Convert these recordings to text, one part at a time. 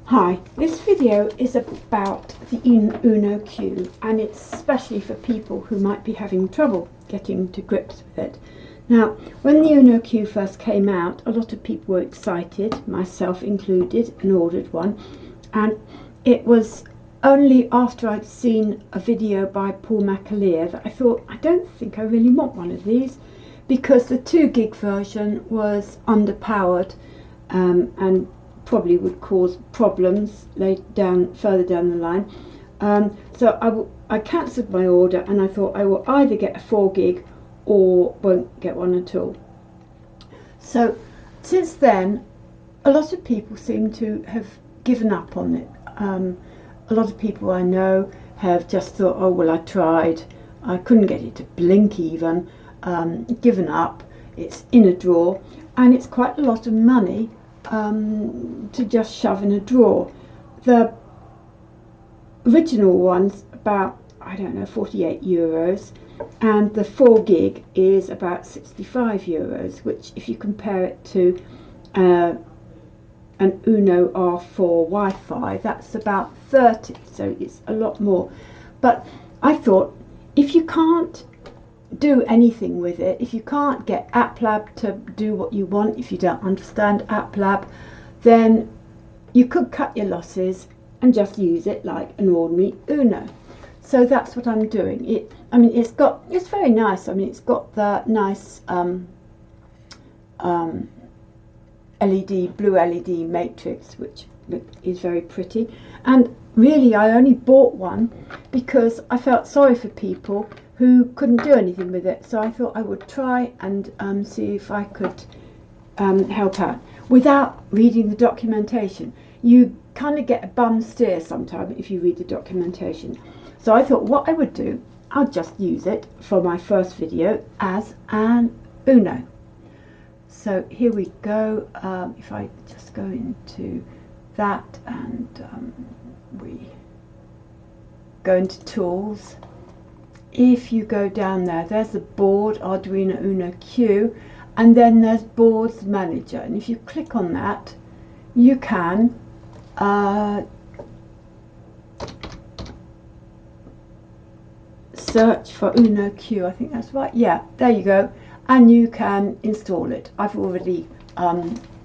Hi, this video is about the Uno Q, and it's especially for people who might be having trouble getting to grips with it. Now, when the Uno Q first came out, a lot of people were excited, myself included, and ordered one. And it was only after I'd seen a video by Paul McAleer that I thought, I don't think I really want one of these, because the 2 gig version was underpowered and probably would cause problems further down the line. So I cancelled my order, and I thought I will either get a 4 gig or won't get one at all. So since then, a lot of people seem to have given up on it. A lot of people I know have just thought, oh well, I tried, I couldn't get it to blink even, given up. It's in a drawer, and it's quite a lot of money to just shove in a drawer. The original one's about, I don't know, 48 euros, and the 4 gig is about 65 euros, which if you compare it to an Uno R4 Wi-Fi, that's about 30, so it's a lot more. But I thought, if you can't do anything with it, if you can't get AppLab to do what you want, if you don't understand AppLab, then you could cut your losses and just use it like an ordinary Uno. So that's what I'm doing. It's very nice. I mean, it's got the nice LED, blue LED matrix, which is very pretty. And really, I only bought one because I felt sorry for people who couldn't do anything with it. So I thought I would try and see if I could help out without reading the documentation. You kind of get a bum steer sometimes if you read the documentation. So I thought what I would do, I'll just use it for my first video as an Uno. So here we go. If I just go into that and we go into tools, if you go down there, there's the board, Arduino Uno Q, and then there's boards manager, and if you click on that, you can search for Uno Q, I think that's right, yeah, there you go, and you can install it. I've already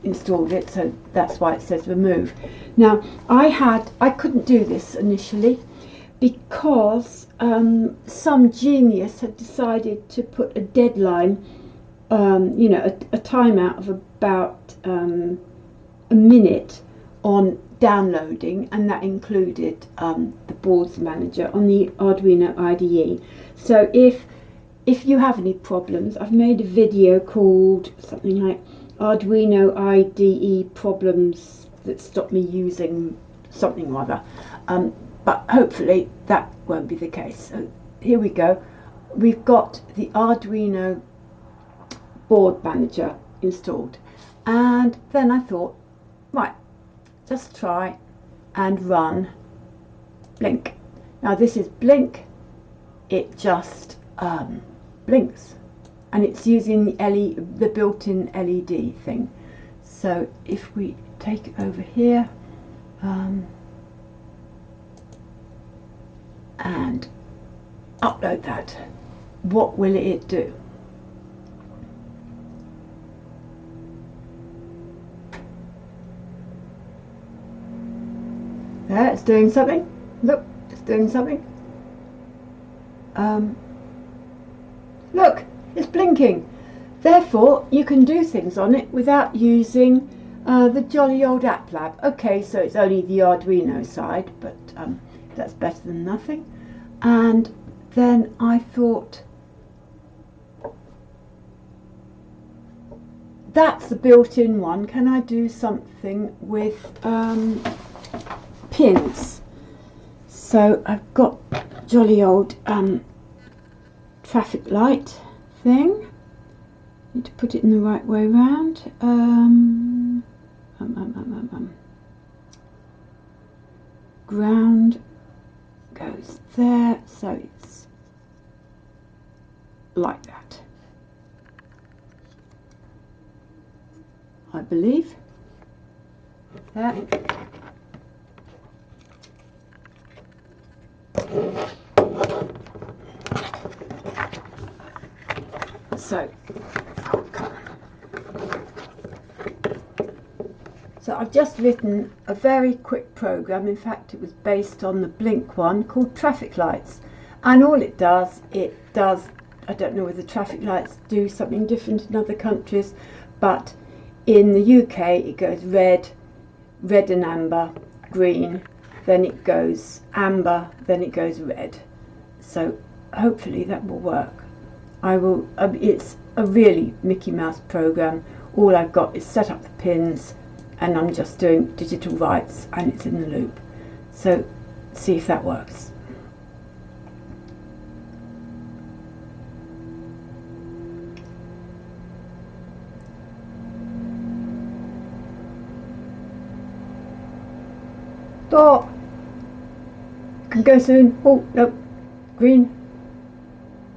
installed it, so that's why it says remove. Now I couldn't do this initially because some genius had decided to put a deadline, you know, a timeout of about a minute on downloading, and that included the boards manager on the Arduino IDE. So if you have any problems, I've made a video called something like Arduino IDE problems that stop me using something or other, but hopefully that won't be the case. So here we go. We've got the Arduino board manager installed, and then I thought, right, just try and run Blink. Now this is Blink. It just blinks, and it's using the built-in LED thing. So if we take it over here and upload that, what will it do? There, it's doing something. Look, it's doing something. Look, it's blinking. Therefore, you can do things on it without using the jolly old AppLab. Okay, so it's only the Arduino side, but that's better than nothing. And then I thought, that's the built-in one. Can I do something with pins? So I've got jolly old traffic light thing. Need to put it in the right way round. Ground goes there, so it's like that, I believe. There. So, oh, come on. So I've just written a very quick program. In fact, it was based on the Blink one called traffic lights. And all it does, I don't know whether traffic lights do something different in other countries, but in the UK it goes red, red and amber, green, then it goes amber, then it goes red. So hopefully that will work. It's a really Mickey Mouse program. All I've got is set up the pins, and I'm just doing digital writes, and it's in the loop. So see if that works. Stop! Can go soon. Oh no, green.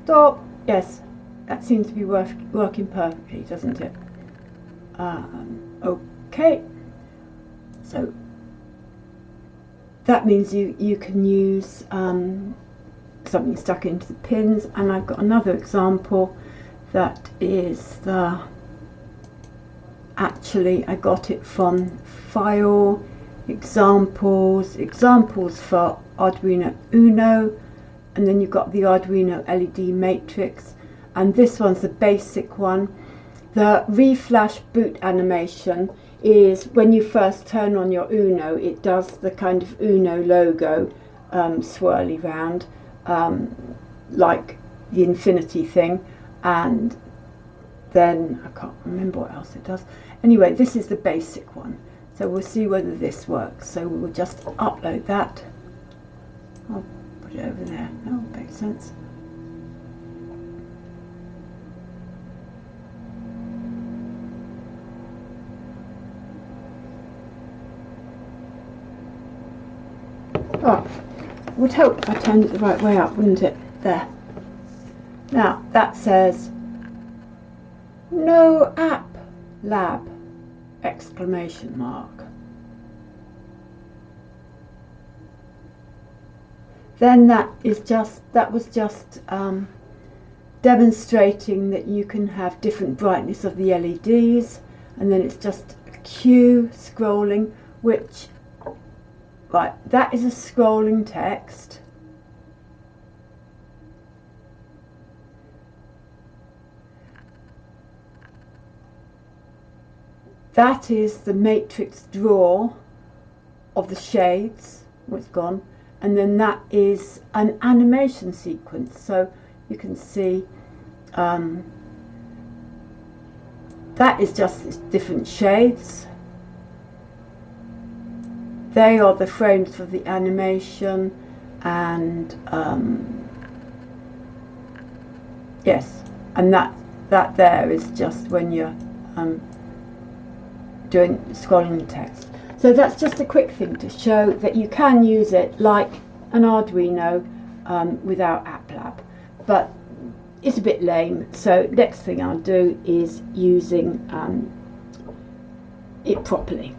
Stop. Yes, that seems to be working perfectly, doesn't it? Okay. So that means you can use something stuck into the pins, and I've got another example that is actually I got it from File Examples for Arduino Uno, and then you've got the Arduino LED matrix, and this one's the basic one. The reflash boot animation is when you first turn on your Uno, it does the kind of Uno logo swirly round, like the infinity thing, and then I can't remember what else it does. Anyway, this is the basic one, so we'll see whether this works. So we'll just upload that. I'll put it over there. That will make sense. Oh, it would help if I turned it the right way up, wouldn't it? There. Now that says no app lab exclamation mark. Then that was just demonstrating that you can have different brightness of the LEDs, and then it's just a Q scrolling, which, right, that is a scrolling text. That is the matrix draw of the shades. Oh, it's gone. And then that is an animation sequence. So you can see that is just different shades. They are the frames for the animation, and yes, and that there is just when you're doing scrolling the text. So that's just a quick thing to show that you can use it like an Arduino without AppLab, but it's a bit lame. So next thing I'll do is using it properly.